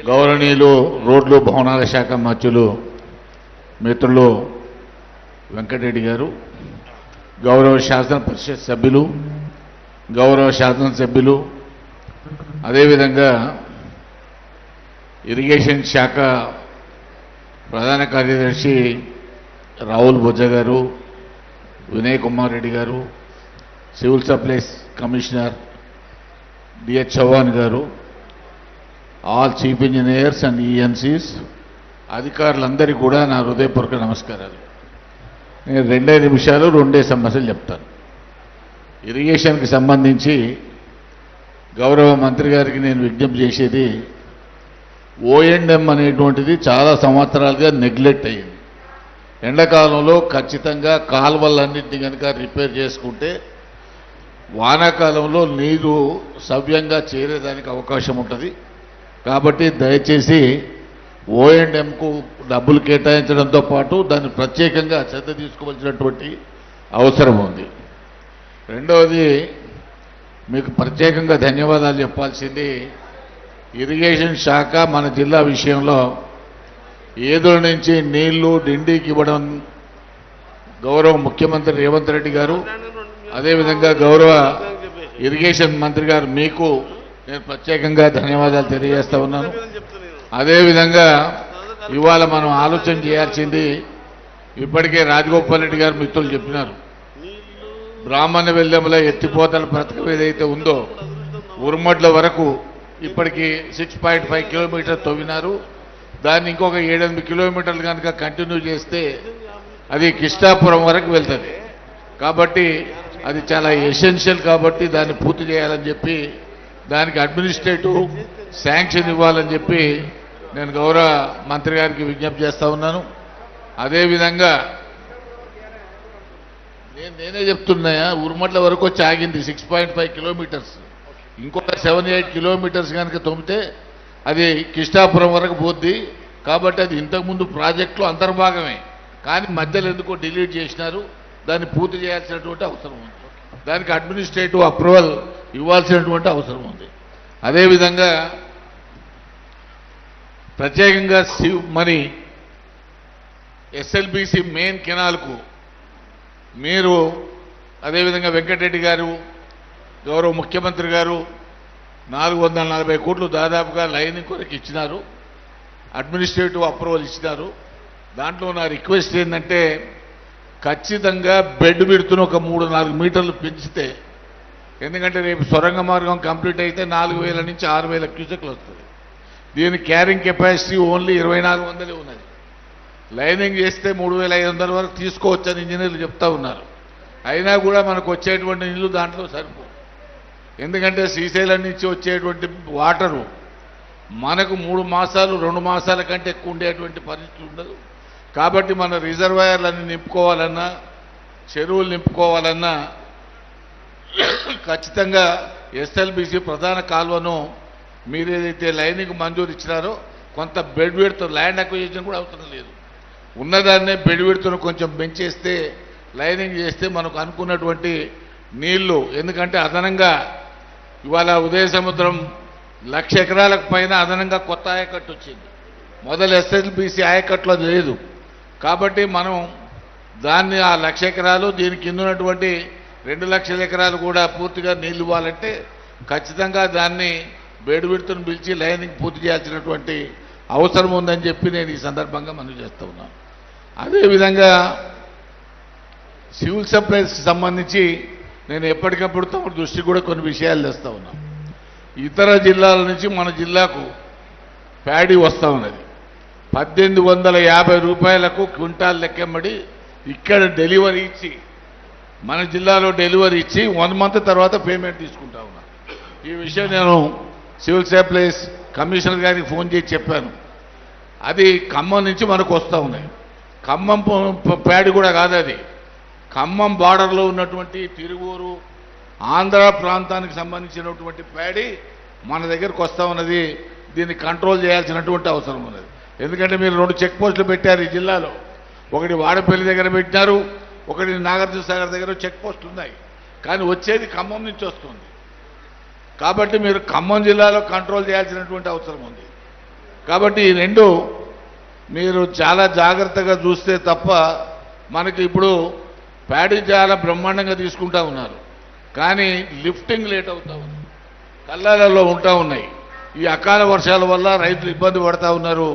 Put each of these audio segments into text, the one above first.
గౌరవనీయులు రోడ్లు భవనాల శాఖ మంత్రులు మిత్రులు వెంకటరెడ్డి గారు, గౌరవ శాసన పరిషత్ సభ్యులు, గౌరవ శాసనసభ్యులు, అదేవిధంగా ఇరిగేషన్ శాఖ ప్రధాన కార్యదర్శి రాహుల్ బొజ్జ గారు, వినయ్ కుమార్ రెడ్డి గారు, civil supplies commissioner DH Chauhan గారు, all chief engineers and ENCs అధికారులందరికీ కూడా నా హృదయపూర్వక నమస్కారాలు. నేను 2 నిమిషాలు 2 సమస్యలు చెప్తాను. ఇరిగేషన్కి సంబంధించి గౌరవ మంత్రి గారికి నేను విజ్ఞప్తి చేసేది, ఓఎండ్ఎం అనేటువంటిది చాలా సంవత్సరాలుగా నెగ్లెక్ట్ అయ్యింది. ఎండాకాలంలో ఖచ్చితంగా కాలువలన్నింటినీ కనుక రిపేర్ చేసుకుంటే వానాకాలంలో నీరు సవ్యంగా చేరేదానికి అవకాశం ఉంటుంది. కాబట్టి దయచేసి ఓఎండ్ఎంకు డబ్బులు కేటాయించడంతో పాటు దాన్ని ప్రత్యేకంగా శ్రద్ధ తీసుకోవాల్సినటువంటి అవసరం ఉంది. రెండవది, మీకు ప్రత్యేకంగా ధన్యవాదాలు చెప్పాల్సింది, ఇరిగేషన్ శాఖ మన జిల్లా విషయంలో ఏదుల నుంచి నీళ్లు డిండికి ఇవ్వడం గౌరవ ముఖ్యమంత్రి రేవంత్ రెడ్డి గారు, అదేవిధంగా గౌరవ ఇరిగేషన్ మంత్రి గారు మీకు నేను ప్రత్యేకంగా ధన్యవాదాలు తెలియజేస్తా ఉన్నాను. అదేవిధంగా ఇవాళ మనం ఆలోచన చేయాల్సింది, ఇప్పటికే రాజగోపాల్ రెడ్డి గారు మిత్రులు చెప్పినారు, బ్రాహ్మణ వెల్లెముల ఎత్తిపోతల పథకం ఏదైతే ఉందో ఉరుమడ్ల వరకు ఇప్పటికీ 6.5 కిలోమీటర్లు తవ్వినారు. దాన్ని ఇంకొక 7-8 కిలోమీటర్లు కనుక కంటిన్యూ చేస్తే అది కృష్ణాపురం వరకు వెళ్తుంది. కాబట్టి అది చాలా ఎసెన్షియల్, కాబట్టి దాన్ని పూర్తి చేయాలని చెప్పి దానికి అడ్మినిస్ట్రేటివ్ శాంక్షన్ ఇవ్వాలని చెప్పి నేను గౌరవ మంత్రి గారికి విజ్ఞప్తి చేస్తా ఉన్నాను. అదేవిధంగా నేనే చెప్తున్నాయా, ఉరుమట్ల వరకు వచ్చి ఆగింది 6.5 కిలోమీటర్స్. ఇంకొక 7-8 కిలోమీటర్స్ కనుక తొమ్మితే అది కృష్ణాపురం వరకు పోద్ది. కాబట్టి అది ఇంతకుముందు ప్రాజెక్టులో అంతర్భాగమే, కానీ మధ్యలో ఎందుకో డిలీట్ చేసినారు. దాన్ని పూర్తి చేయాల్సినటువంటి అవసరం ఉంది. దానికి అడ్మినిస్ట్రేటివ్ అప్రూవల్ ఇవ్వాల్సినటువంటి అవసరం ఉంది. అదేవిధంగా ప్రత్యేకంగా మరి ఎస్ఎల్బిసి మెయిన్ కెనాల్కు మీరు, అదేవిధంగా వెంకటరెడ్డి గారు, గౌరవ ముఖ్యమంత్రి గారు 440 కోట్లు దాదాపుగా లైనింగ్ కొరకు ఇచ్చినారు, అడ్మినిస్ట్రేటివ్ అప్రూవల్ ఇచ్చినారు. దాంట్లో నా రిక్వెస్ట్ ఏంటంటే, ఖచ్చితంగా బెడ్ విడ్త్ను ఒక 3-4 మీటర్లు పెంచితే, ఎందుకంటే రేపు సొరంగ మార్గం కంప్లీట్ అయితే 4,000 నుంచి 6,000 క్యూసెక్లు వస్తుంది. దీని క్యారింగ్ కెపాసిటీ ఓన్లీ 2,400 ఉన్నది. లైనింగ్ చేస్తే 3,500 వరకు తీసుకోవచ్చని ఇంజనీర్లు చెప్తా ఉన్నారు. అయినా కూడా మనకు వచ్చేటువంటి నీళ్లు దాంట్లో సరిపో, ఎందుకంటే శ్రీశైలం నుంచి వచ్చేటువంటి వాటరు మనకు 3 మాసాలు 2 మాసాల కంటే ఎక్కువ ఉండేటువంటి పరిస్థితి ఉండదు. కాబట్టి మన రిజర్వాయర్లన్నీ నింపుకోవాలన్నా, చెరువులు నింపుకోవాలన్నా ఖచ్చితంగా ఎస్ఎల్బిసి ప్రధాన కాలువను మీరు ఏదైతే లైనింగ్ మంజూరు ఇచ్చినారో కొంత బెడ్ విడ్త్, ల్యాండ్ అక్విజిషన్ కూడా అవసరం లేదు, ఉన్నదాన్నే బెడ్ విడ్త్ను కొంచెం పెంచేస్తే, లైనింగ్ చేస్తే మనకు అనుకున్నటువంటి నీళ్లు, ఎందుకంటే అదనంగా ఇవాళ ఉదయ సముద్రం 1,00,000 ఎకరాలకు పైన అదనంగా కొత్త ఆయకట్టు వచ్చింది. మొదలు ఎస్ఎల్బిసి ఆయకట్లో లేదు. కాబట్టి మనం దాన్ని ఆ 1,00,000 ఎకరాలు, దీని కింద ఉన్నటువంటి 2,00,000 ఎకరాలు కూడా పూర్తిగా నీళ్లు ఇవ్వాలంటే ఖచ్చితంగా దాన్ని బెడ్ విడ్త్ను పిలిచి లైనింగ్ పూర్తి చేయాల్సినటువంటి అవసరం ఉందని చెప్పి నేను ఈ సందర్భంగా మనవి చేస్తూ ఉన్నాను. అదేవిధంగా సివిల్ సప్లైస్కి సంబంధించి నేను ఎప్పటికప్పుడు తమ దృష్టి కూడా కొన్ని విషయాలు తెస్తా ఉన్నాను. ఇతర జిల్లాల నుంచి మన జిల్లాకు ప్యాడీ వస్తూ ఉన్నది. 1,850 రూపాయలకు క్వింటాల్ లెక్కమ్మడి ఇక్కడ డెలివరీ ఇచ్చి, మన జిల్లాలో డెలివరీ ఇచ్చి 1 మంత్ తర్వాత పేమెంట్ తీసుకుంటా ఉన్నా. ఈ విషయం నేను సివిల్ సప్లైస్ కమిషనర్ గారికి ఫోన్ చేసి చెప్పాను. అది ఖమ్మం నుంచి మనకు వస్తూ ఉన్నాయి. ఖమ్మం ప్యాడీ కూడా కాదు, అది ఖమ్మం బార్డర్లో ఉన్నటువంటి తిరువూరు ఆంధ్ర ప్రాంతానికి సంబంధించినటువంటి ప్యాడీ మన దగ్గరకు వస్తూ ఉన్నది. దీన్ని కంట్రోల్ చేయాల్సినటువంటి అవసరం ఉన్నది. ఎందుకంటే మీరు 2 చెక్ పోస్టులు పెట్టారు ఈ జిల్లాలో, ఒకటి వాడపల్లి దగ్గర పెట్టినారు, ఒకటి నాగార్జున సాగర్ దగ్గర చెక్ పోస్టులు ఉన్నాయి, కానీ వచ్చేది ఖమ్మం నుంచి వస్తుంది. కాబట్టి మీరు ఖమ్మం జిల్లాలో కంట్రోల్ చేయాల్సినటువంటి అవసరం ఉంది. కాబట్టి ఈ రెండు మీరు చాలా జాగ్రత్తగా చూస్తే తప్ప మనకి ఇప్పుడు ప్యాడీ చాలా బ్రహ్మాండంగా తీసుకుంటా ఉన్నారు, కానీ లిఫ్టింగ్ లేట్ అవుతా ఉంది, కల్లాలలో ఉంటా ఉన్నాయి. ఈ అకాల వర్షాల వల్ల రైతులు ఇబ్బంది పడతా ఉన్నారు.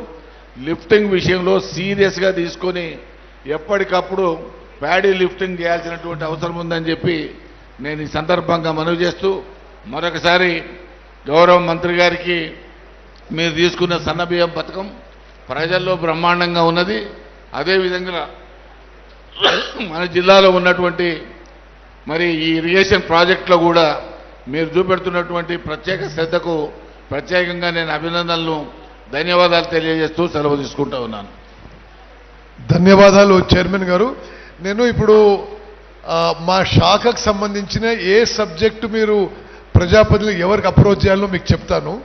లిఫ్టింగ్ విషయంలో సీరియస్గా తీసుకొని ఎప్పటికప్పుడు ప్యాడీ లిఫ్టింగ్ చేయాల్సినటువంటి అవసరం ఉందని చెప్పి నేను ఈ సందర్భంగా మనవి చేస్తూ మరొకసారి గౌరవ మంత్రి గారికి మీరు తీసుకున్న సన్నబియ్యం పథకం ప్రజల్లో బ్రహ్మాండంగా ఉన్నది. అదేవిధంగా మన జిల్లాలో ఉన్నటువంటి మరి ఈ ఇరిగేషన్ ప్రాజెక్టులో కూడా మీరు చూపెడుతున్నటువంటి ప్రత్యేక శ్రద్ధకు ప్రత్యేకంగా నేను అభినందనలు ధన్యవాదాలు తెలియజేస్తూ సెలవు తీసుకుంటా ఉన్నాను. ధన్యవాదాలు చైర్మన్ గారు. నేను ఇప్పుడు మా శాఖకు సంబంధించిన ఏ సబ్జెక్టు మీరు ప్రజాప్రతినిధులు ఎవరికి అప్రోచ్ చేయాలో మీకు చెప్తాను.